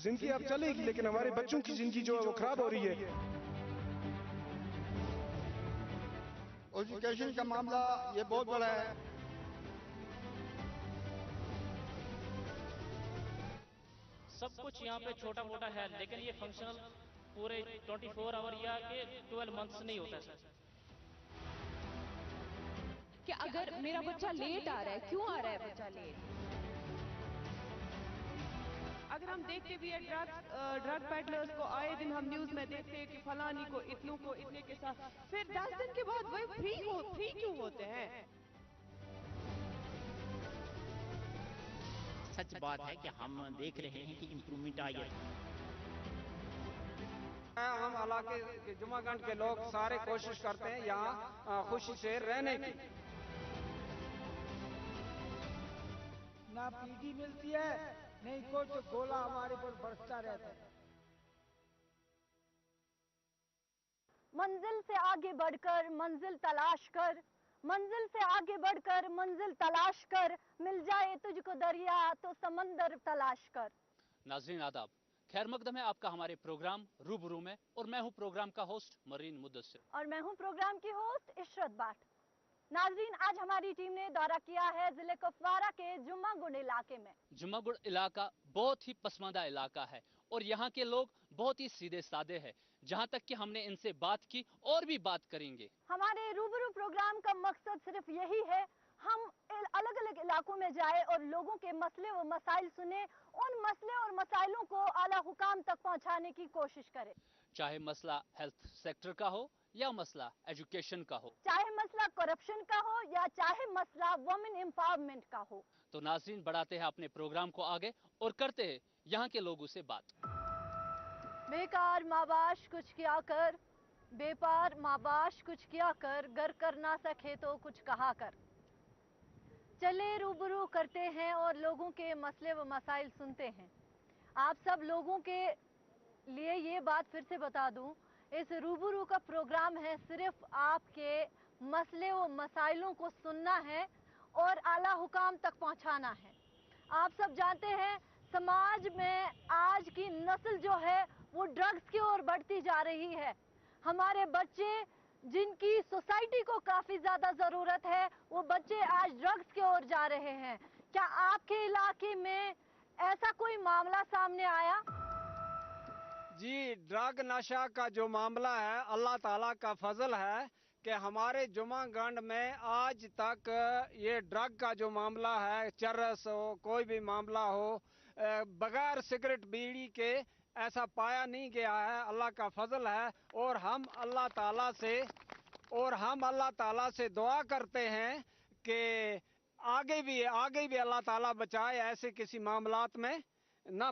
जिंदगी अब चलेगी, लेकिन हमारे बच्चों की जिंदगी जो है वो खराब हो रही है। एजुकेशन का मामला ये बहुत बड़ा है। सब कुछ यहाँ पे छोटा मोटा है, लेकिन ये फंक्शनल पूरे 24 आवर या के 12 मंथ्स नहीं होता सर। कि अगर मेरा बच्चा लेट आ रहा है, क्यों आ रहा है बच्चा लेट? अगर हम देखते भी है ड्रग पेडलर्स को आए दिन हम न्यूज में देखते हैं कि फलानी को इतनों को इतने के साथ, फिर 10 दिन के बाद वही फ्री क्यों होते हैं? सच बात है कि हम देख रहे हैं कि इम्प्रूवमेंट आई है। हम इलाके के जुमागंज के लोग सारे कोशिश करते हैं यहाँ खुशी से रहने की। ना पीढ़ी मिलती है, नहीं कुछ गोला हमारे पर बरसता रहता है। मंजिल से आगे बढ़कर मंजिल तलाश कर, मंजिल से आगे बढ़कर मंजिल तलाश कर, मिल जाए तुझको दरिया तो समंदर तलाश कर। नाज़रीन आदाब, खैर मकदम है आपका हमारे प्रोग्राम रूबरू में, और मैं हूं प्रोग्राम का होस्ट मरीन मुद्दस्सिर, और मैं हूं प्रोग्राम की होस्ट इशरत बाट। नाजरीन, आज हमारी टीम ने दौरा किया है जिले कुपवारा के जुम्मागुंड इलाके में। जुम्मागुंड इलाका बहुत ही पसमानदा इलाका है और यहाँ के लोग बहुत ही सीधे साधे हैं। जहाँ तक कि हमने इनसे बात की और भी बात करेंगे। हमारे रूबरू प्रोग्राम का मकसद सिर्फ यही है, हम अलग अलग इलाकों में जाए और लोगों के मसले व मसाइल सुने, उन मसले और मसाइलों को आला हुकाम तक पहुँचाने की कोशिश करें। चाहे मसला हेल्थ सेक्टर का हो या मसला एजुकेशन का हो, चाहे मसला करप्शन का हो या चाहे मसला वुमेन एम्पावरमेंट का हो। तो नाज़रीन, बढ़ाते हैं अपने प्रोग्राम को आगे और करते हैं यहाँ के लोगों से बात। बेकार माबाश कुछ किया कर, बेपार माबाश कुछ किया कर, गर कर ना सके तो कुछ कहा कर। चले रूबरू करते हैं और लोगों के मसले व मसाइल सुनते हैं। आप सब लोगों के लिए ये बात फिर से बता दूं, इस रूबरू का प्रोग्राम है सिर्फ आपके मसले व मसाइलों को सुनना है और आला हुकाम तक पहुंचाना है। आप सब जानते हैं समाज में आज की नस्ल जो है वो ड्रग्स की ओर बढ़ती जा रही है। हमारे बच्चे जिनकी सोसाइटी को काफी ज्यादा जरूरत है, वो बच्चे आज ड्रग्स की ओर जा रहे हैं। क्या आपके इलाके में ऐसा कोई मामला सामने आया? जी, ड्रग नशा का जो मामला है, अल्लाह ताला का फजल है कि हमारे जुमागंज में आज तक ये ड्रग का जो मामला है, चरस हो कोई भी मामला हो, बगैर सिगरेट बीड़ी के ऐसा पाया नहीं गया है। अल्लाह का फजल है और हम अल्लाह ताला से दुआ करते हैं कि आगे भी अल्लाह ताला बचाए ऐसे किसी मामलात में न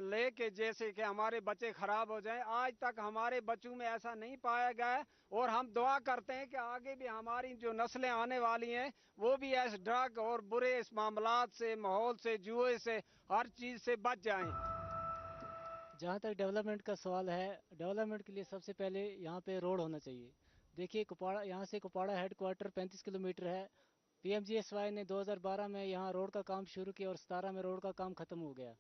लेके जैसे कि हमारे बच्चे खराब हो जाएं। आज तक हमारे बच्चों में ऐसा नहीं पाया गया है और हम दुआ करते हैं कि आगे भी हमारी जो नस्लें आने वाली हैं वो भी ऐसे ड्रग और बुरे इस मामलात से, माहौल से, जुए से, हर चीज़ से बच जाएं। जहाँ तक डेवलपमेंट का सवाल है, डेवलपमेंट के लिए सबसे पहले यहाँ पे रोड होना चाहिए। देखिए, कुपवाड़ा, यहाँ से कुपवाड़ा हेडक्वार्टर 35 किलोमीटर है। PMGSY ने 2012 में यहाँ रोड का काम शुरू किया और 17 में रोड का काम खत्म हो गया।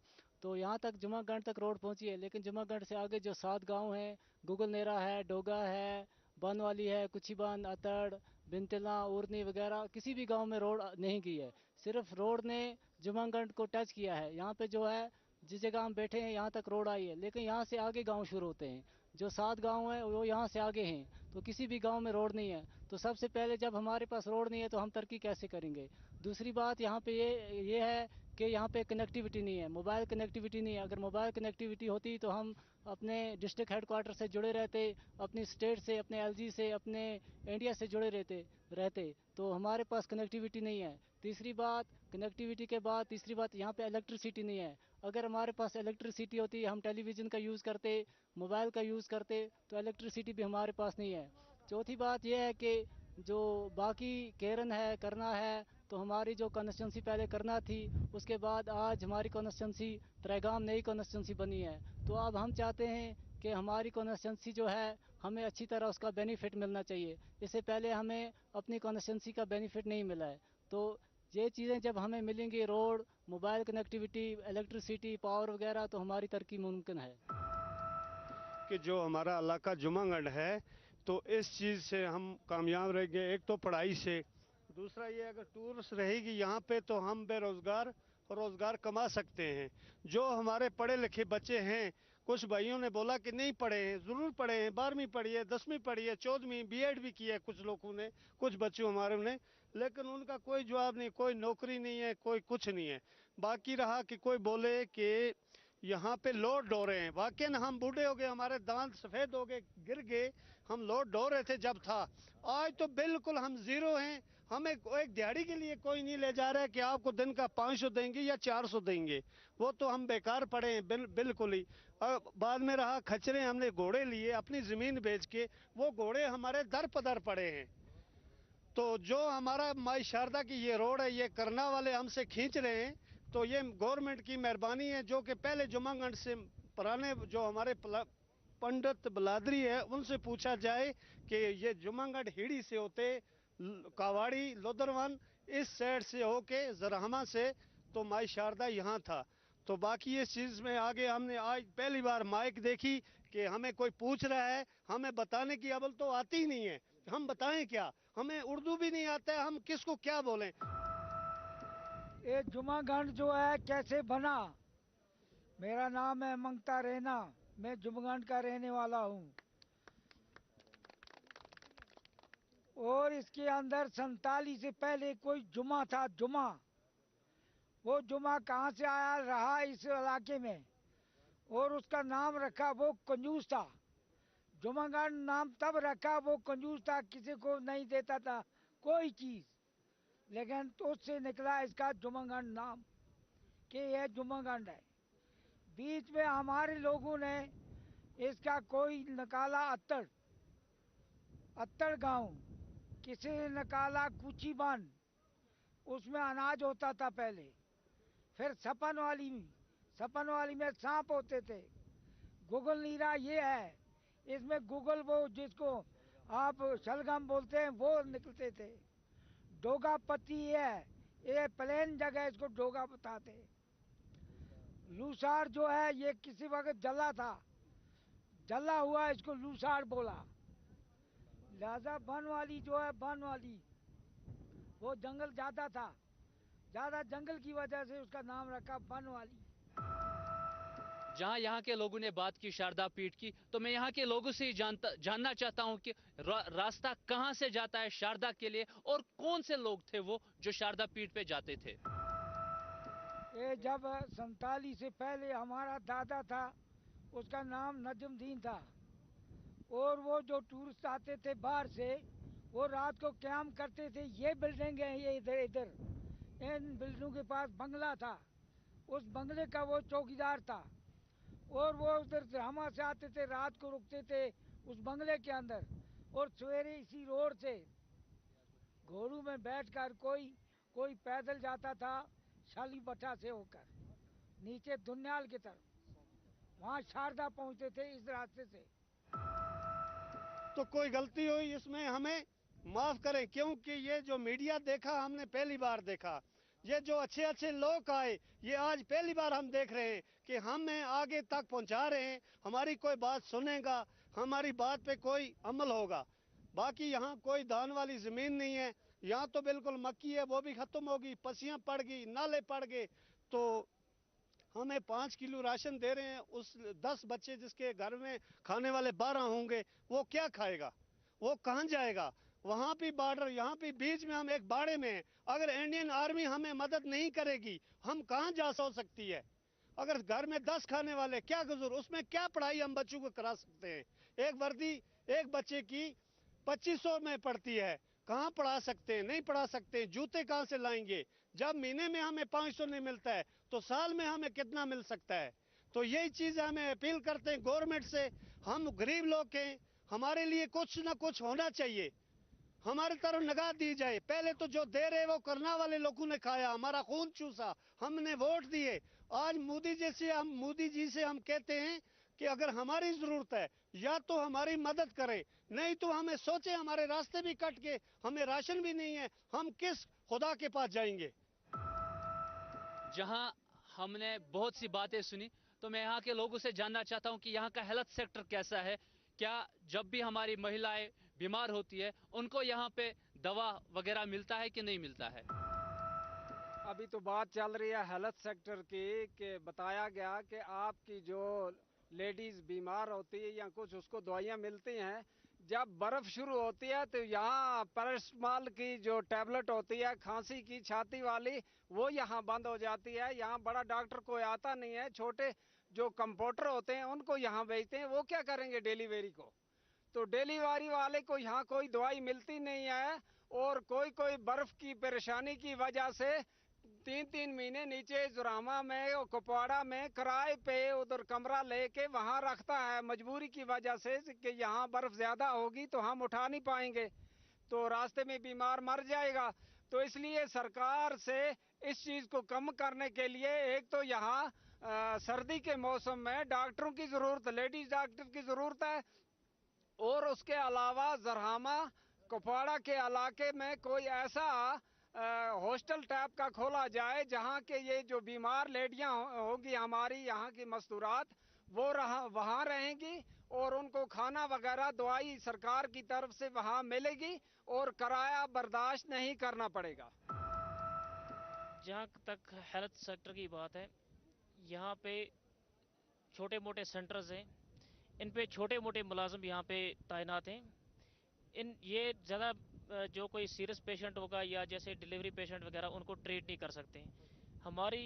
तो यहाँ तक जुमागंज तक रोड पहुँची है, लेकिन जुमागंज से आगे जो 7 गांव हैं, गुगल नेरा है, डोगा है, बनवाली है, कुछीबान, अतड़, बिनतिला, उर्नी वगैरह, किसी भी गांव में रोड नहीं की है। सिर्फ रोड ने जुमागंज को टच किया है। यहाँ पे जो है, जिस जगह हम बैठे हैं यहाँ तक रोड आई है, लेकिन यहाँ से आगे गांव शुरू होते हैं। जो 7 गांव हैं वो यहाँ से आगे हैं, तो किसी भी गांव में रोड नहीं है। तो सबसे पहले जब हमारे पास रोड नहीं है तो हम तरक्की कैसे करेंगे? दूसरी बात यहाँ पे ये है कि यहाँ पे कनेक्टिविटी नहीं है, मोबाइल कनेक्टिविटी नहीं है। अगर मोबाइल कनेक्टिविटी होती तो हम अपने डिस्ट्रिक्ट हेडक्वार्टर से जुड़े रहते, अपनी स्टेट से, अपने LG से, अपने इंडिया से जुड़े रहते। तो हमारे पास कनेक्टिविटी नहीं है। तीसरी बात, कनेक्टिविटी के बाद तीसरी बात, यहाँ पे इलेक्ट्रिसिटी नहीं है। अगर हमारे पास इलेक्ट्रिसिटी होती, हम टेलीविज़न का यूज़ करते, मोबाइल का यूज़ करते, तो इलेक्ट्रिसिटी भी हमारे पास नहीं है। चौथी बात यह है कि जो बाकी केरन है, करना है, तो हमारी जो कॉन्स्टिट्यूंसी पहले करना थी, उसके बाद आज हमारी कॉन्स्टिट्यूंसी त्रेगाम नई कॉन्स्टिट्यूंसी बनी है। तो अब हम चाहते हैं कि हमारी कॉन्स्टिट्यूंसी जो है, हमें अच्छी तरह उसका बेनिफिट मिलना चाहिए। इससे पहले हमें अपनी कॉन्स्टिट्यूंसी का बेनिफिट नहीं मिला है। तो ये चीज़ें जब हमें मिलेंगी, road, mobile connectivity, electricity, power वगैरह, तो हमारी तरक्की मुमकिन है। कि जो हमारा इलाका जुमागढ़ है तो इस चीज़ से हम कामयाब रहेंगे। एक तो पढ़ाई से, दूसरा ये अगर टूरिस्ट रहेगी यहाँ पे तो हम बेरोज़गार रोज़गार कमा सकते हैं। जो हमारे पढ़े लिखे बच्चे हैं, कुछ भाइयों ने बोला कि नहीं पढ़े हैं, ज़रूर पढ़े हैं, 12वीं पढ़ी है, 10वीं पढ़ी है, 14वीं बीएड भी की है कुछ लोगों ने, कुछ बच्चों हमारे ने, लेकिन उनका कोई जवाब नहीं, कोई नौकरी नहीं है, कोई कुछ नहीं है। बाकी रहा कि कोई बोले कि यहाँ पे लोड ढो रहे हैं, वाकई हम बूढ़े हो गए, हमारे दांत सफ़ेद हो गए, गिर गए, हम लोड ढो रहे थे जब था। आज तो बिल्कुल हम ज़ीरो हैं। हमें एक दिहाड़ी के लिए कोई नहीं ले जा रहा है कि आपको दिन का 500 देंगे या 400 देंगे, वो तो हम बेकार पड़े हैं बिल्कुल ही। और बाद में रहा खचरे, हमने घोड़े लिए अपनी ज़मीन बेच के, वो घोड़े हमारे दर पदर पड़े हैं। तो जो हमारा माई शारदा की ये रोड है, ये करना वाले हमसे खींच रहे हैं, तो ये गवर्नमेंट की मेहरबानी है। जो कि पहले जुमागढ़ से पुराने जो हमारे पंडित बलादरी है, उनसे पूछा जाए कि ये जुमागढ़ हिड़ी से होते कावाड़ी लोदरवन इस साइड से होके जरहमा से तो माई शारदा यहाँ था। तो बाकी इस चीज़ में आगे हमने आज पहली बार माइक देखी कि हमें कोई पूछ रहा है, हमें बताने की अवल तो आती ही नहीं है, हम बताएं क्या, हमें उर्दू भी नहीं आता है, हम किसको क्या बोलें। ये जुमागढ़ जो है कैसे बना? मेरा नाम है मंगता रैना, मैं जुमागढ़ का रहने वाला हूँ। और इसके अंदर 47 से पहले कोई जुमा था, जुमा। वो जुमा कहाँ से आया, रहा इस इलाके में, और उसका नाम रखा, वो कंजूस था। जुमागढ़ नाम तब रखा, वो कंजूस था, किसी को नहीं देता था कोई चीज़, लेकिन तो उससे निकला इसका जुमागढ़ नाम कि यह जुमागढ़ है। बीच में हमारे लोगों ने इसका कोई निकाला अत्तड़ गांव, किसी ने निकाला कुची बान, उसमें अनाज होता था पहले। फिर सपन वाली में सांप होते थे। गुगल नीरा ये है, इसमें गुगल वो जिसको आप शलगम बोलते हैं वो निकलते थे। डोगा पत्ती ये प्लेन जगह इसको डोगा बताते। लूसार जो है ये किसी वक्त जला था, जला हुआ इसको लूसार बोला। लिहाजा बनवाली जो है, बनवाली वो जंगल ज्यादा था, ज्यादा जंगल की वजह से उसका नाम रखा बनवाली। जहां यहाँ के लोगों ने बात की शारदा पीठ की, तो मैं यहाँ के लोगों से जानना चाहता हूँ कि रास्ता कहाँ से जाता है शारदा के लिए, और कौन से लोग थे वो जो शारदा पीठ पे जाते थे। ये जब 47 से पहले हमारा दादा था, उसका नाम नजमुद्दीन था, और वो जो टूरिस्ट आते थे बाहर से, वो रात को क्याम करते थे। ये बिल्डिंग है, ये इधर इन बिल्डिंगों के पास बंगला था, उस बंगले का वो चौकीदार था, और वो उधर रहमा से आते थे, रात को रुकते थे उस बंगले के अंदर, और सवेरे इसी रोड से घोड़ू में बैठकर कोई पैदल जाता था शाली बट्टा से होकर नीचे दुनियाल की तरफ, वहाँ शारदा पहुँचते थे इस रास्ते से। तो कोई गलती हुई इसमें हमें माफ करें, क्योंकि ये जो मीडिया देखा हमने पहली बार देखा, ये जो अच्छे अच्छे लोग आए ये आज पहली बार हम देख रहे हैं कि हमें आगे तक पहुंचा रहे हैं, हमारी कोई बात सुनेगा, हमारी बात पे कोई अमल होगा। बाकी यहाँ कोई दान वाली ज़मीन नहीं है, यहाँ तो बिल्कुल मक्की है, वो भी ख़त्म होगी, पसियाँ पड़ गई, नाले पड़ गए। तो हमें 5 किलो राशन दे रहे हैं, उस 10 बच्चे जिसके घर में खाने वाले 12 होंगे, वो क्या खाएगा, वो कहाँ जाएगा। वहाँ भी बॉर्डर, यहाँ भी बीच में हम एक बाड़े में हैं। अगर इंडियन आर्मी हमें मदद नहीं करेगी, हम कहाँ जा सकती है। अगर घर में 10 खाने वाले, क्या गुजर, उसमें क्या पढ़ाई हम बच्चों को करा सकते हैं। एक वर्दी एक बच्चे की 2500 में पड़ती है, कहाँ पढ़ा सकते हैं, नहीं पढ़ा सकते। जूते कहाँ से लाएंगे, जब महीने में हमें 500 नहीं मिलता है तो साल में हमें कितना मिल सकता है। तो यही चीज़ हमें अपील करते हैं गवर्नमेंट से, हम गरीब लोग हैं, हमारे लिए कुछ ना कुछ होना चाहिए, हमारी तरफ निगाह दी जाए। पहले तो जो दे रहे वो करना वाले लोगों ने खाया, हमारा खून चूसा, हमने वोट दिए। आज मोदी जी से हम कहते हैं कि अगर हमारी जरूरत है या तो हमारी मदद करें, नहीं तो हमें सोचे, हमारे रास्ते भी कट के, हमें राशन भी नहीं है, हम किस खुदा के पास जाएंगे। जहां हमने बहुत सी बातें सुनी, तो मैं यहाँ के लोगों से जानना चाहता हूं कि यहाँ का हेल्थ सेक्टर कैसा है। क्या जब भी हमारी महिलाएं बीमार होती है उनको यहाँ पे दवा वगैरह मिलता है कि नहीं मिलता है? अभी तो बात चल रही है हेल्थ सेक्टर की, कि बताया गया कि आपकी जो लेडीज बीमार होती है या कुछ, उसको दवाइयाँ मिलती हैं। जब बर्फ शुरू होती है तो यहाँ पैरासिटामोल की जो टैबलेट होती है खांसी की, छाती वाली, वो यहाँ बंद हो जाती है। यहाँ बड़ा डॉक्टर कोई आता नहीं है, छोटे जो कंपाउंडर होते हैं उनको यहाँ भेजते हैं। वो क्या करेंगे डिलीवरी को? तो डिलीवरी वाले को यहाँ कोई दवाई मिलती नहीं है। और कोई कोई बर्फ की परेशानी की वजह से 3-3 महीने नीचे जुरामा में और कुपवाड़ा में किराए पे उधर कमरा लेके वहाँ रखता है, मजबूरी की वजह से कि यहाँ बर्फ ज्यादा होगी तो हम उठा नहीं पाएंगे, तो रास्ते में बीमार मर जाएगा। तो इसलिए सरकार से इस चीज को कम करने के लिए एक तो यहाँ सर्दी के मौसम में डॉक्टरों की जरूरत, लेडीज डॉक्टर की जरूरत है। और उसके अलावा जरहामा कुपवाड़ा के इलाके में कोई ऐसा हॉस्टल टाइप का खोला जाए जहाँ के ये जो बीमार लेडियाँ होंगी हमारी यहाँ की मस्तूरात, वो वहाँ रहेंगी और उनको खाना वगैरह दवाई सरकार की तरफ से वहाँ मिलेगी और किराया बर्दाश्त नहीं करना पड़ेगा। जहाँ तक हेल्थ सेक्टर की बात है, यहाँ पे छोटे मोटे सेंटर्स हैं, इन पे छोटे मोटे मुलाजिम यहाँ पे तैनात हैं। ये ज़्यादा जो कोई सीरियस पेशेंट होगा या जैसे डिलीवरी पेशेंट वगैरह, उनको ट्रीट नहीं कर सकते। हमारी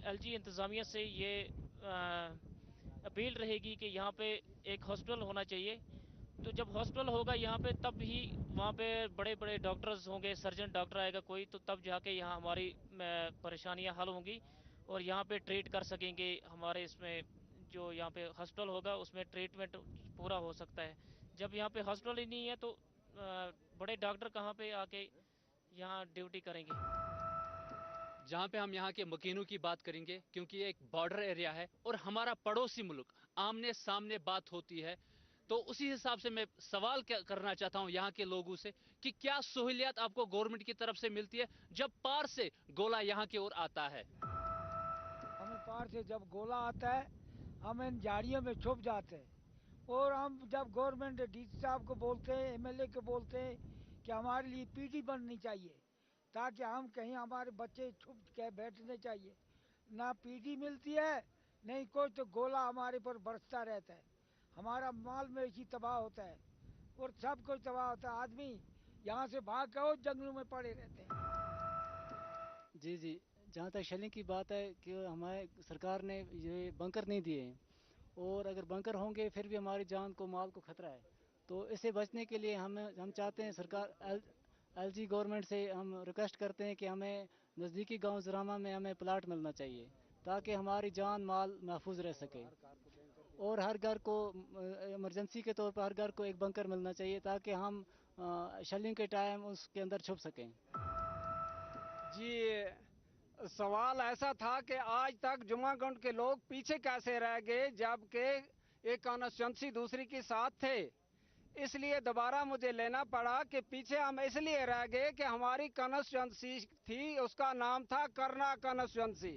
एलजी इंतज़ामिया से ये अपील रहेगी कि यहाँ पे एक हॉस्पिटल होना चाहिए। तो जब हॉस्पिटल होगा यहाँ पे, तब ही वहाँ पे बड़े बड़े डॉक्टर्स होंगे, सर्जन डॉक्टर आएगा कोई, तो तब जाके यहाँ हमारी परेशानियाँ हल होंगी और यहाँ पे ट्रीट कर सकेंगे। हमारे इसमें जो यहाँ पे हॉस्पिटल होगा उसमें ट्रीटमेंट पूरा हो सकता है। जब यहाँ पे हॉस्पिटल ही नहीं है तो बड़े डॉक्टर कहाँ पे आके यहाँ ड्यूटी करेंगे। जहाँ पे हम यहाँ के मकीनों की बात करेंगे, क्योंकि ये एक बॉर्डर एरिया है और हमारा पड़ोसी मुल्क, आमने सामने बात होती है, तो उसी हिसाब से मैं सवाल करना चाहता हूँ यहाँ के लोगों से कि क्या सहूलियत आपको गवर्नमेंट की तरफ से मिलती है जब पार से गोला यहाँ की ओर आता है? हमें पार से जब गोला आता है हम इन झाड़ियों में छुप जाते हैं, और हम जब गवर्नमेंट डीसी साहब को बोलते हैं, एमएलए को बोलते हैं कि हमारे लिए पीटी बननी चाहिए ताकि हम कहीं हमारे बच्चे छुप के बैठने चाहिए, ना पीटी मिलती है नहीं कोई, तो गोला हमारे पर बरसता रहता है। हमारा माल मवेशी तबाह होता है और सब कुछ तबाह होता है। आदमी यहाँ से भाग के और जंगलों में पड़े रहते हैं। जी जी, जहाँ तक शेलिंग की बात है कि हमारे सरकार ने ये बंकर नहीं दिए हैं, और अगर बंकर होंगे फिर भी हमारी जान को, माल को खतरा है। तो इससे बचने के लिए हम चाहते हैं सरकार एलजी गवर्नमेंट से हम रिक्वेस्ट करते हैं कि हमें नज़दीकी गांव जरामा में हमें प्लाट मिलना चाहिए ताकि हमारी जान माल महफूज रह सके। और हर घर को इमरजेंसी के तौर पर हर घर को एक बंकर मिलना चाहिए ताकि हम शेलिंग के टाइम उसके अंदर छुप सकें। जी, सवाल ऐसा था कि आज तक जुम्मागंज के लोग पीछे कैसे रह गए जबकि एक कॉन्स्टिट्यूंसी दूसरी के साथ थे। इसलिए दोबारा मुझे लेना पड़ा कि पीछे हम इसलिए रह गए कि हमारी कॉन्स्टिट्यूंसी थी, उसका नाम था करना कॉन्स्टिट्यूंसी।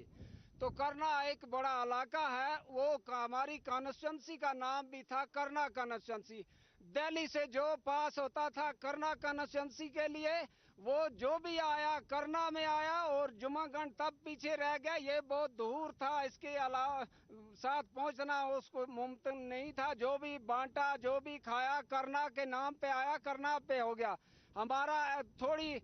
तो करना एक बड़ा इलाका है, वो हमारी कॉन्स्टिट्यूंसी का नाम भी था करना कॉन्स्टिट्यूंसी। दिल्ली से जो पास होता था करना कॉन्स्टिट्यूंसी के लिए, वो जो भी आया करना में आया, और जुम्मागंज तब पीछे रह गया। ये बहुत दूर था, इसके अलावा साथ पहुंचना उसको मुमकिन नहीं था। जो भी बांटा, जो भी खाया, करना के नाम पे आया, करना पे हो गया। हमारा थोड़ी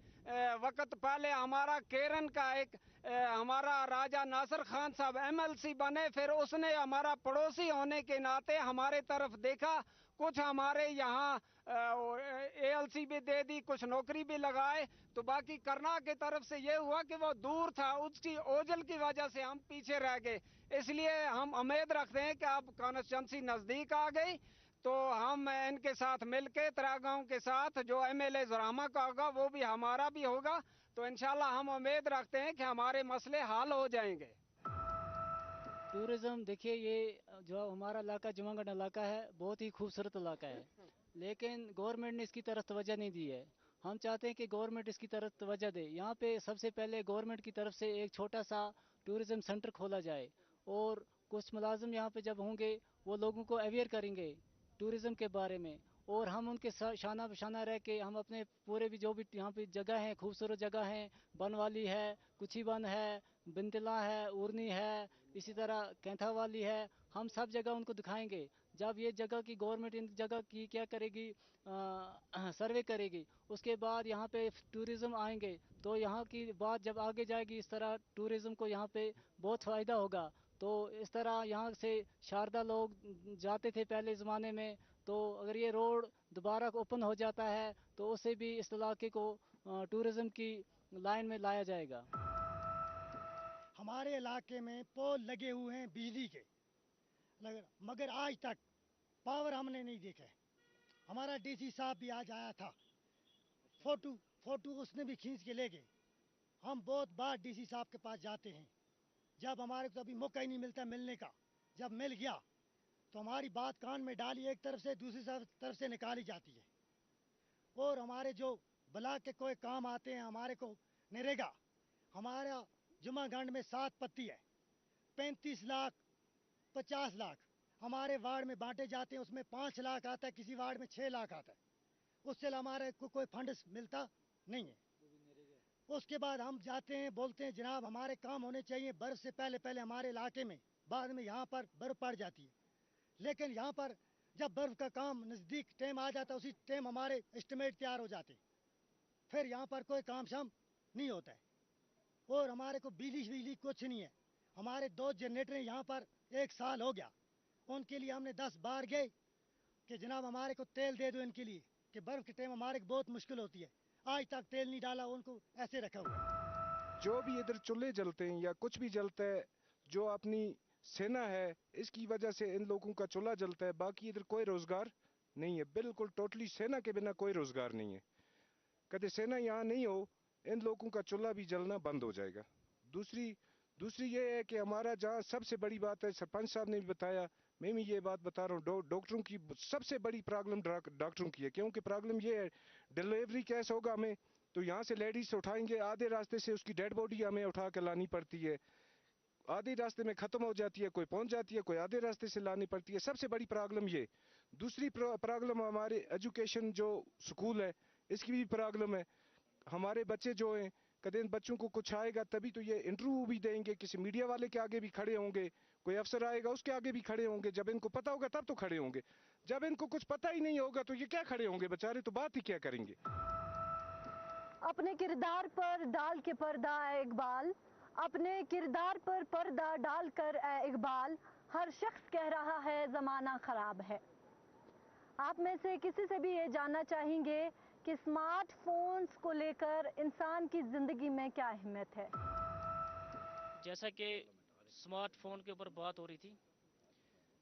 वक्त पहले हमारा केरन का एक हमारा राजा नासिर खान साहब एमएलसी बने, फिर उसने हमारा पड़ोसी होने के नाते हमारे तरफ देखा, कुछ हमारे यहाँ एएलसी भी दे दी, कुछ नौकरी भी लगाए। तो बाकी करना की तरफ से ये हुआ कि वो दूर था, उसकी ओझल की वजह से हम पीछे रह गए। इसलिए हम उम्मीद रखते हैं कि अब कॉन्स्टिट्यूंसी नजदीक आ गई तो हम इनके साथ मिलके तरागांव के साथ जो एमएलए जरामा का होगा वो भी हमारा भी होगा, तो इंशाल्लाह हम उम्मीद रखते हैं कि हमारे मसले हल हो जाएंगे। टूरिज्म देखिए, ये जो हमारा इलाका जुम्मागंज इलाका है बहुत ही खूबसूरत इलाका है, लेकिन गवर्नमेंट ने इसकी तरफ तवज्जो नहीं दी है। हम चाहते हैं कि गवर्नमेंट इसकी तरफ तवज्जो दे। यहाँ पे सबसे पहले गवर्नमेंट की तरफ से एक छोटा सा टूरिज़्म सेंटर खोला जाए और कुछ मुलाजिम यहाँ पे जब होंगे वो लोगों को अवेयर करेंगे टूरिज़्म के बारे में और हम उनके साथ शाना बशाना रह के हम अपने पूरे भी जो भी यहाँ पे जगह हैं खूबसूरत जगह हैं बनवाली है कुची बन है बिंदला है उर्नी है इसी तरह कैंथा वाली है हम सब जगह उनको दिखाएंगे जब ये जगह की गवर्नमेंट इन जगह की क्या करेगी सर्वे करेगी उसके बाद यहाँ पे टूरिज़्म आएंगे तो यहाँ की बात जब आगे जाएगी इस तरह टूरिज़्म को यहाँ पे बहुत फ़ायदा होगा तो इस तरह यहाँ से शारदा लोग जाते थे पहले ज़माने में तो अगर ये रोड दोबारा ओपन हो जाता है तो उससे भी इस इलाके को टूरिज़्म की लाइन में लाया जाएगा। हमारे इलाके में पोल लगे हुए हैं बिजली के मगर आज तक पावर हमने नहीं देखा है। हमारा डीसी साहब भी आज आया था फोटो उसने भी खींच के ले गए। हम बहुत बार डीसी साहब के पास जाते हैं जब हमारे को अभी मौका ही नहीं मिलता मिलने का जब मिल गया तो हमारी बात कान में डाली एक तरफ से दूसरी तरफ से निकाली जाती है और हमारे जो ब्लॉक के कोई काम आते हैं हमारे को नरेगा हमारा जुमागंड में 7 पत्ती है 35 लाख 50 लाख हमारे वार्ड में बांटे जाते हैं उसमें 5 लाख आता है किसी वार्ड में 6 लाख आता है उससे हमारे को कोई फंड मिलता नहीं है। उसके बाद हम जाते हैं बोलते हैं जनाब हमारे काम होने चाहिए बर्फ से पहले हमारे इलाके में बाद में यहाँ पर बर्फ पड़ जाती है लेकिन यहाँ पर जब बर्फ का काम नज़दीक टाइम आ जाता है उसी टाइम हमारे एस्टिमेट तैयार हो जाते फिर यहाँ पर कोई काम शाम नहीं होता है और हमारे को बिजली कुछ नहीं है। हमारे 2 जनरेटर यहाँ पर 1 साल हो गया उनके लिए हमने 10 बार गए कि जनाब हमारे को तेल दे दो इनके लिए कि बर्फ़ के टाइम हमारे को बहुत मुश्किल होती है आज तक तेल नहीं डाला उनको ऐसे रखा हुआ है। जो भी इधर चूल्हे जलते हैं या कुछ भी जलता है जो अपनी सेना है इसकी वजह से इन लोगों का चूल्हा जलता है बाकी इधर कोई रोजगार नहीं है बिल्कुल टोटली सेना के बिना कोई रोजगार नहीं है। कभी सेना यहाँ नहीं हो इन लोगों का चूल्हा भी जलना बंद हो जाएगा। दूसरी ये है कि हमारा जहाँ सबसे बड़ी बात है सरपंच साहब ने भी बताया मैं भी ये बात बता रहा हूँ डॉक्टरों की सबसे बड़ी प्रॉब्लम डॉक्टरों की है क्योंकि प्रॉब्लम ये है डिलीवरी केस होगा हमें तो यहाँ से लेडीज उठाएंगे आधे रास्ते से उसकी डेड बॉडी हमें उठा कर लानी पड़ती है आधे रास्ते में खत्म हो जाती है कोई पहुंच जाती है कोई आधे रास्ते से लानी पड़ती है सबसे बड़ी प्रॉब्लम ये। दूसरी प्रॉब्लम हमारे एजुकेशन जो स्कूल है इसकी भी प्रॉब्लम है। हमारे बच्चे जो हैं कभी इन बच्चों को कुछ आएगा तभी तो ये इंटरव्यू भी देंगे किसी मीडिया वाले के आगे भी खड़े होंगे कोई अफसर आएगा उसके आगे भी खड़े होंगे जब इनको पता होगा तब तो खड़े होंगे जब इनको कुछ पता ही नहीं होगा तो ये क्या खड़े होंगे बेचारे तो बात ही क्या करेंगे। अपने किरदार पर डाल के पर्दा इकबाल अपने किरदार पर पर्दा डालकर इकबाल हर शख्स कह रहा है ज़माना ख़राब है। आप में से किसी से भी ये जानना चाहेंगे कि स्मार्टफोन्स को लेकर इंसान की ज़िंदगी में क्या अहमियत है। जैसा कि स्मार्टफोन के ऊपर बात हो रही थी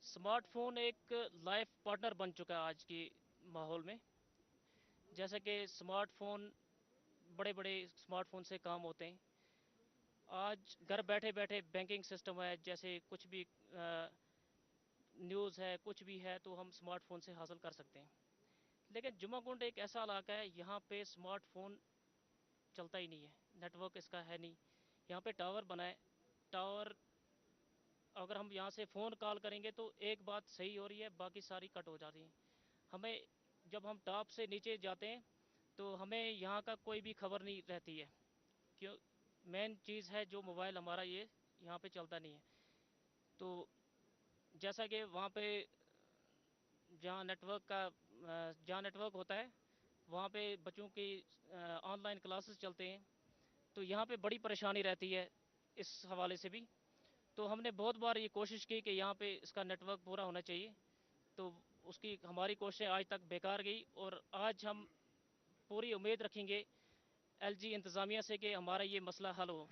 स्मार्टफोन एक लाइफ पार्टनर बन चुका है आज के माहौल में। जैसा कि स्मार्टफोन बड़े बड़े स्मार्टफोन से काम होते हैं आज घर बैठे बैठे बैंकिंग सिस्टम है जैसे कुछ भी न्यूज़ है कुछ भी है तो हम स्मार्टफोन से हासिल कर सकते हैं। लेकिन जुमाकुंड एक ऐसा इलाका है यहाँ पे स्मार्टफोन चलता ही नहीं है नेटवर्क इसका है नहीं। यहाँ पे टावर बनाए टावर अगर हम यहाँ से फ़ोन कॉल करेंगे तो एक बात सही हो रही है बाकी सारी कट हो जाती है। हमें जब हम टॉप से नीचे जाते हैं तो हमें यहाँ का कोई भी खबर नहीं रहती है क्यों मेन चीज़ है जो मोबाइल हमारा ये यहाँ पे चलता नहीं है। तो जैसा कि वहाँ पे जहाँ नेटवर्क होता है वहाँ पे बच्चों की ऑनलाइन क्लासेस चलते हैं तो यहाँ पे बड़ी परेशानी रहती है इस हवाले से भी। तो हमने बहुत बार ये कोशिश की कि यहाँ पे इसका नेटवर्क पूरा होना चाहिए तो उसकी हमारी कोशिशें आज तक बेकार गई और आज हम पूरी उम्मीद रखेंगे एलजी इंतज़ामिया से कि हमारा ये मसला हल हो।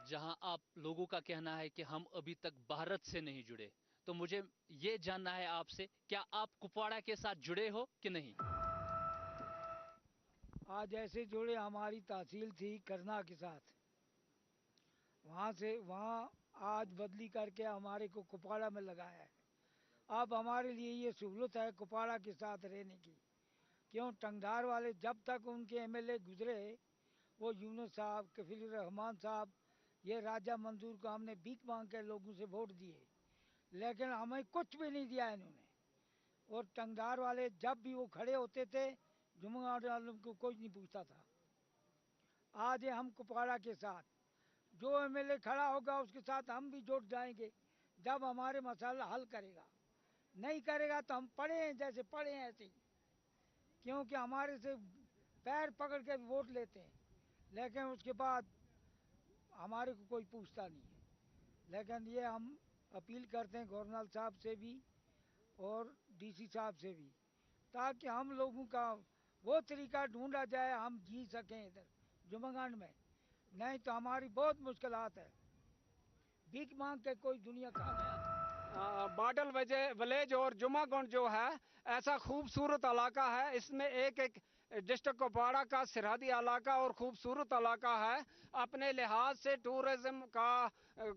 जहां आप लोगों का कहना है कि हम अभी तक भारत से नहीं जुड़े तो मुझे ये जानना है आपसे क्या आप कुपवाड़ा के साथ जुड़े हो कि नहीं। आज ऐसे जुड़े हमारी तहसील थी करना के साथ वहाँ आज बदली करके हमारे को कुपवाड़ा में लगाया है। अब हमारे लिए ये सहूलत है कुपवाड़ा के साथ रहने की क्यों टंगधार वाले जब तक उनके एमएलए गुजरे वो यूनुस साहब कफील रहमान साहब ये राजा मंसूर को हमने भीख मांग के लोगों से वोट दिए, लेकिन हमें कुछ भी नहीं दिया इन्होंने। और टंगदार वाले जब भी वो खड़े होते थे, जुम्मन वालों को कोई नहीं पूछता था। आज हम कुपवाड़ा के साथ, जो एमएलए खड़ा होगा उसके साथ हम भी जुट जाएंगे जब हमारे मसाला हल करेगा। नहीं करेगा तो हम पड़े हैं जैसे पड़े हैं ऐसे ही, क्योंकि हमारे से पैर पकड़ के वोट लेते हैं, लेकिन उसके बाद हमारे को कोई पूछता नहीं है। लेकिन ये हम अपील करते हैं गवर्नर साहब से भी और डीसी साहब से भी, ताकि हम लोगों का वो तरीका ढूंढा जाए हम जी सकें इधर जुम्मन में। नहीं तो हमारी बहुत मुश्किलात है, भीख मांग के कोई दुनिया खा गया। बाडल विलेज और जुम्मागुंड जो है ऐसा खूबसूरत इलाका है, इसमें एक डिस्ट्रिक्ट कुपवाड़ा का सरहदी इलाका और खूबसूरत इलाका है। अपने लिहाज से टूरिज्म का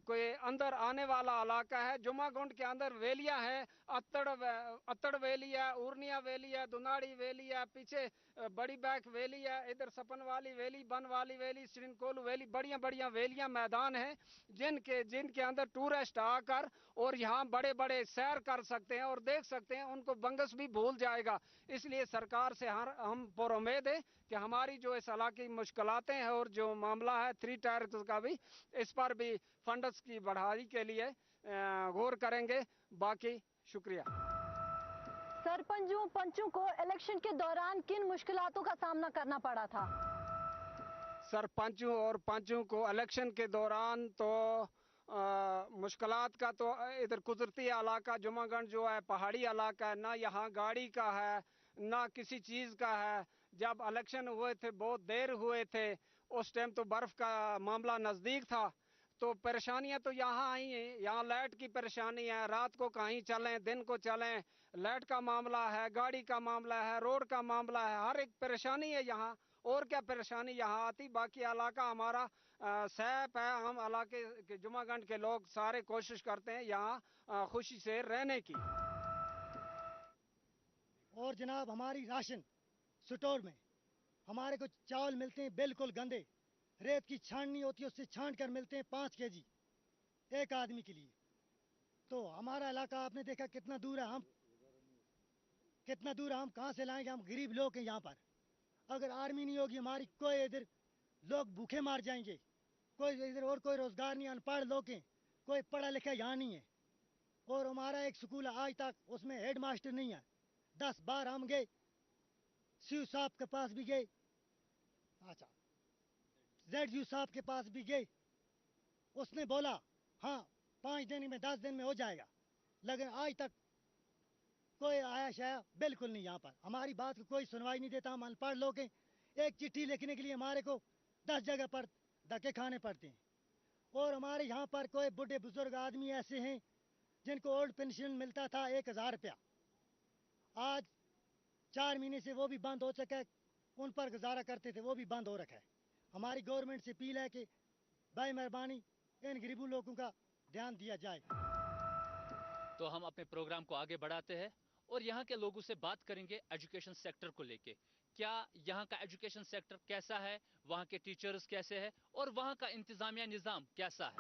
कोई अंदर आने वाला इलाका है। जुम्मागुंड के अंदर वैलियाँ हैं, अत्तड़ वैली है, उर्निया वैली है, दुनाड़ी वैली है, पीछे बड़ी बैक वैली है, इधर सपन वाली वैली, बन वाली वैली, श्रीनकोल वैली, बढ़िया बढ़िया वैलियाँ मैदान हैं जिनके अंदर टूरिस्ट आकर और यहाँ बड़े बड़े सैर कर सकते हैं और देख सकते हैं। उनको बंगस भी भूल जाएगा। इसलिए सरकार से हम पर उम्मीद है कि हमारी जो इस इलाके की मुश्किलातें हैं और जो मामला है 3 टायर का भी, इस पर भी फंड्स की बढ़ाई के लिए गौर करेंगे। बाकी शुक्रिया। सरपंचों पंचों को इलेक्शन के दौरान किन मुश्किलातों का सामना करना पड़ा था? सरपंचों और पंचों को इलेक्शन के दौरान तो मुश्किलात का तो इधर कुदरती इलाका जुम्मागंज जो है पहाड़ी इलाका है, ना यहाँ गाड़ी का है ना किसी चीज़ का है। जब इलेक्शन हुए थे बहुत देर हुए थे, उस टाइम तो बर्फ़ का मामला नज़दीक था, तो परेशानियां तो यहाँ आई हैं। यहाँ लाइट की परेशानी है, रात को कहीं चलें दिन को चलें, लाइट का मामला है, गाड़ी का मामला है, रोड का मामला है, हर एक परेशानी है यहाँ। और क्या परेशानी यहाँ आती। बाकी इलाका हमारा सैफ है। हम इलाके के जुम्मागंज के लोग सारे कोशिश करते हैं यहाँ खुशी से रहने की। और जनाब हमारी राशन स्टोर में हमारे को चावल मिलते हैं बिल्कुल गंदे, रेत की छाननी होती है उससे छान कर मिलते हैं 5 केजी एक आदमी के लिए। तो हमारा इलाका आपने देखा कितना दूर है, हम कहाँ से लाएंगे? हम गरीब लोग हैं यहाँ पर। अगर आर्मी नहीं होगी हमारी, कोई इधर लोग भूखे मार जाएंगे। कोई इधर और कोई रोजगार नहीं, अनपढ़ लोग हैं, कोई पढ़ा लिखा यहाँ नहीं है। और हमारा एक स्कूल है आज तक उसमें हेड मास्टर नहीं है। 10 बार हम गए, सीयू साहब के पास भी गए, अच्छा ZU साहब के पास भी गए, उसने बोला हाँ 5 दिन में 10 दिन में हो जाएगा, लेकिन आज तक कोई आया शाया बिल्कुल नहीं। यहाँ पर हमारी बात को कोई सुनवाई नहीं देता। हम अनपढ़ लोग हैं, एक चिट्ठी लिखने के लिए हमारे को 10 जगह पर धक्के खाने पड़ते हैं। और हमारे यहाँ पर कोई बूढ़े बुजुर्ग आदमी ऐसे हैं जिनको ओल्ड पेंशन मिलता था 1000 रुपया, आज 4 महीने से वो भी बंद हो चुका है। उन पर गुजारा करते थे, वो भी बंद हो रखा है। हमारी गवर्नमेंट से अपील है कि भाई मेहरबानी इन गरीबों लोगों का ध्यान दिया जाए। तो हम अपने प्रोग्राम को आगे बढ़ाते हैं और यहाँ के लोगों से बात करेंगे एजुकेशन सेक्टर को लेके। क्या यहाँ का एजुकेशन सेक्टर कैसा है, वहाँ के टीचर्स कैसे हैं और वहाँ का इंतजामिया निज़ाम कैसा है?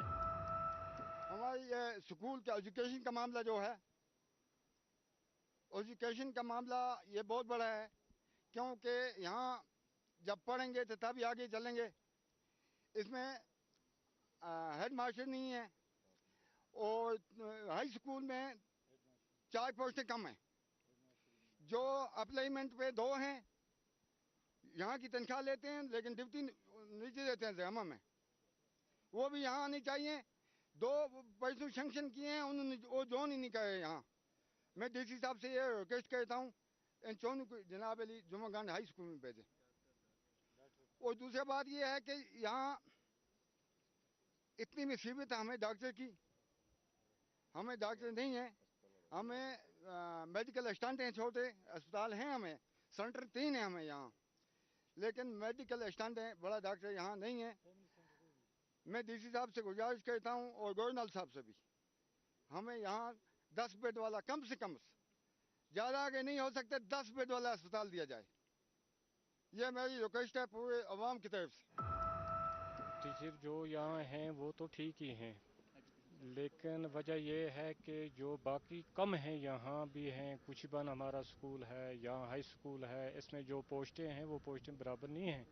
हमारी ये स्कूल का एजुकेशन का मामला जो है, एजुकेशन का मामला ये बहुत बड़ा है, क्योंकि यहाँ जब पढ़ेंगे तो तभी आगे चलेंगे। इसमें हेड मास्टर नहीं है और हाई स्कूल में 4 पोस्टें कम हैं। जो अप्लाईमेंट पे 2 हैं, यहाँ की तनख्वाह लेते हैं लेकिन ड्यूटी नीचे देते हैं जमा में, वो भी यहाँ आनी चाहिए। 2 पैसे सेंक्शन किए हैं उन्होंने, वो जोन ही नहीं करे यहाँ। मैं DC साहब से ये रिक्वेस्ट करता हूँ इन चौनों को जनाब अली जुम्मागंज हाई स्कूल में भेजें। और दूसरी बात ये है कि यहाँ इतनी मुसीबत है हमें डॉक्टर की, हमें डॉक्टर नहीं है। हमें मेडिकल असिस्टेंट हैं, छोटे अस्पताल हैं, हमें सेंटर 3 हैं हमें यहाँ, लेकिन मेडिकल असिस्टेंट हैं, बड़ा डॉक्टर यहाँ नहीं है। मैं DC साहब से गुजारिश करता हूँ और गवर्नर साहब से भी, हमें यहाँ 10 बेड वाला कम से कम, ज़्यादा आगे नहीं हो सकते, 10 बेड वाला अस्पताल दिया जाए। ये मेरी रिक्वेस्ट है पूरे अवाम की तरफ से। टीचर जो यहाँ हैं वो तो ठीक ही हैं, लेकिन वजह ये है कि जो बाकी कम हैं यहाँ भी हैं। कुशीबान हमारा स्कूल है, यहाँ हाई स्कूल है, इसमें जो पोस्टें हैं वो पोस्टें बराबर नहीं हैं,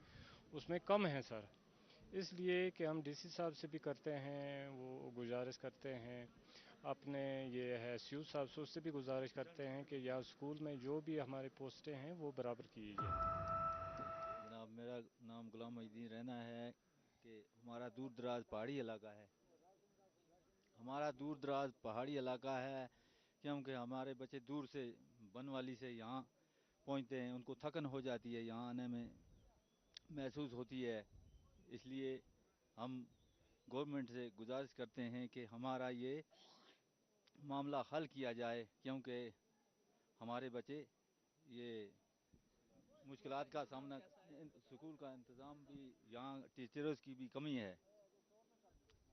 उसमें कम हैं सर। इसलिए कि हम डीसी साहब से भी करते हैं, वो गुजारिश करते हैं, अपने ये है सीयू साहब से उससे भी गुजारिश करते हैं कि यहाँ स्कूल में जो भी हमारे पोस्टें हैं वो बराबर की जाए। जनाब, मेरा नाम गुलाम मोहिद्दीन रहना है कि हमारा दूर दराज पहाड़ी इलाका है। हमारा दूर दराज पहाड़ी इलाका है क्योंकि हमारे बच्चे दूर से बनवाली से यहाँ पहुँचते हैं, उनको थकन हो जाती है, यहाँ आने में महसूस होती है। इसलिए हम गवर्नमेंट से गुजारिश करते हैं कि हमारा ये मामला हल किया जाए, क्योंकि हमारे बच्चे ये मुश्किलात का सामना, स्कूल का इंतज़ाम भी, यहाँ टीचर्स की भी कमी है।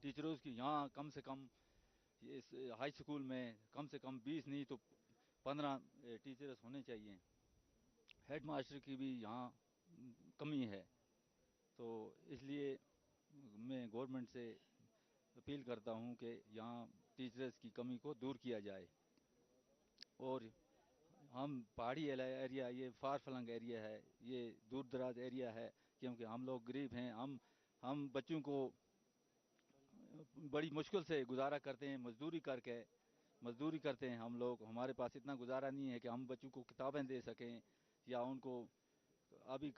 टीचर्स की यहाँ कम से कम इस हाई स्कूल में कम से कम 20 नहीं तो 15 टीचर्स होने चाहिए। हेड मास्टर की भी यहाँ कमी है। तो इसलिए मैं गवर्नमेंट से अपील करता हूँ कि यहाँ टीचर्स की कमी को दूर किया जाए। और हम पहाड़ी एरिया, ये फार फ्लंग एरिया है, ये दूर दराज एरिया है, क्योंकि हम लोग गरीब हैं। हम बच्चों को बड़ी मुश्किल से गुजारा करते हैं, मजदूरी करते हैं हम लोग। हमारे पास इतना गुजारा नहीं है कि हम बच्चों को किताबें दे सकें, या उनको अभी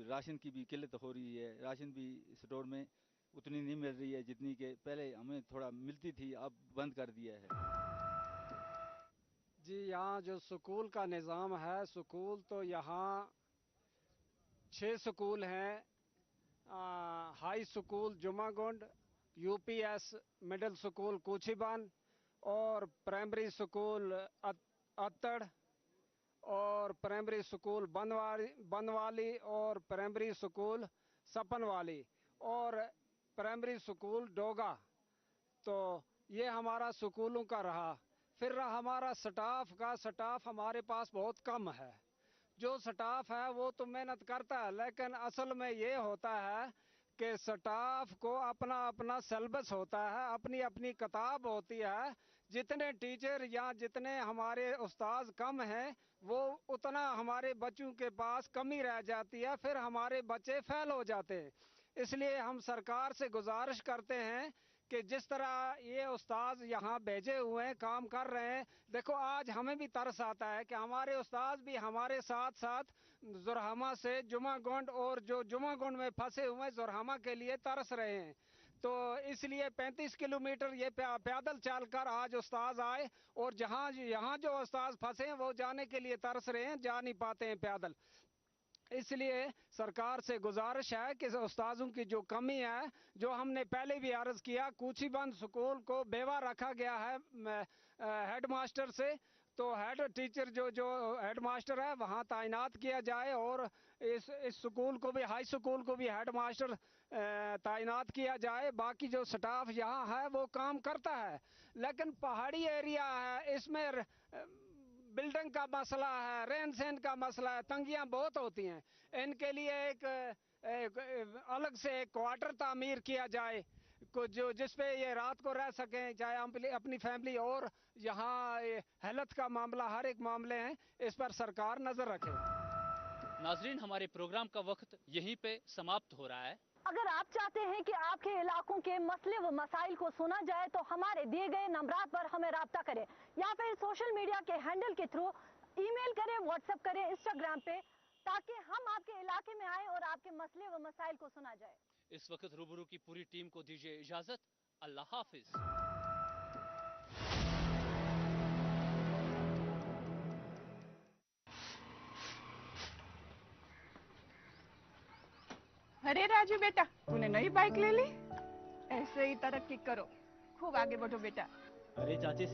राशन की भी किल्लत हो रही है। राशन भी स्टोर में उतनी नहीं मिल रही है जितनी कि पहले हमें थोड़ा मिलती थी, अब बंद कर दिया है। जी, यहाँ जो स्कूल का निज़ाम है, स्कूल तो यहाँ 6 स्कूल हैं। High school Jumagund, UPS middle school Kushiban, और प्राइमरी स्कूल अत्तड़, और प्राइमरी स्कूल बनवाली, और प्राइमरी स्कूल सपनवाली, और प्राइमरी स्कूल डोगा। तो ये हमारा स्कूलों का रहा। फिर रहा हमारा स्टाफ हमारे पास बहुत कम है। जो स्टाफ है वो तो मेहनत करता है, लेकिन असल में ये होता है कि स्टाफ को अपना अपना सिलेबस होता है, अपनी अपनी किताब होती है। जितने टीचर या जितने हमारे उस्ताद कम हैं, वो उतना हमारे बच्चों के पास कमी रह जाती है, फिर हमारे बच्चे फेल हो जाते हैं। इसलिए हम सरकार से गुजारिश करते हैं कि जिस तरह ये उस्ताद यहाँ भेजे हुए हैं, काम कर रहे हैं। देखो, आज हमें भी तरस आता है कि हमारे उस्ताद भी हमारे साथ साथ जोरहामा से जुमागुंड, और जो जुमागुंड में फंसे हुए जोरहामा के लिए तरस रहे हैं। तो इसलिए 35 किलोमीटर ये पैदल चलकर आज उस्ताद आए, और यहाँ जो उस्ताद फंसे हैं वो जाने के लिए तरस रहे हैं, जा नहीं पाते हैं पैदल। इसलिए सरकार से गुजारिश है कि उस्तादों की जो कमी है, जो हमने पहले भी अर्ज किया, कुशीबान स्कूल को बेवा रखा गया है हेड मास्टर से। तो हेड टीचर जो हेड मास्टर है वहाँ तैनात किया जाए, और इस स्कूल को भी, हाई स्कूल को भी हेड मास्टर तैनात किया जाए। बाकी जो स्टाफ यहाँ है वो काम करता है, लेकिन पहाड़ी एरिया है, इसमें बिल्डिंग का मसला है, रहन सहन का मसला है, तंगियां बहुत होती हैं। इनके लिए एक अलग से एक क्वार्टर तामीर किया जाए, जो जिसपे ये रात को रह सकें, चाहे अपनी फैमिली। और यहाँ हेल्थ का मामला, हर एक मामले हैं, इस पर सरकार नजर रखे। नाजरीन, हमारे प्रोग्राम का वक्त यहीं पे समाप्त हो रहा है। अगर आप चाहते हैं कि आपके इलाकों के मसले व मसाइल को सुना जाए तो हमारे दिए गए नंबरात पर हमें राब्ता करें, या फिर सोशल मीडिया के हैंडल के थ्रू ईमेल करें, व्हाट्सएप करें, इंस्टाग्राम पे, ताकि हम आपके इलाके में आए और आपके मसले व मसाइल को सुना जाए। इस वक्त रूबरू की पूरी टीम को दीजिए इजाजत। अल्लाह हाफिज। अरे राजू बेटा, तूने नई बाइक ले ली? ऐसे ही तरक्की करो, खूब आगे बढ़ो बेटा। अरे चाची, सिर्फ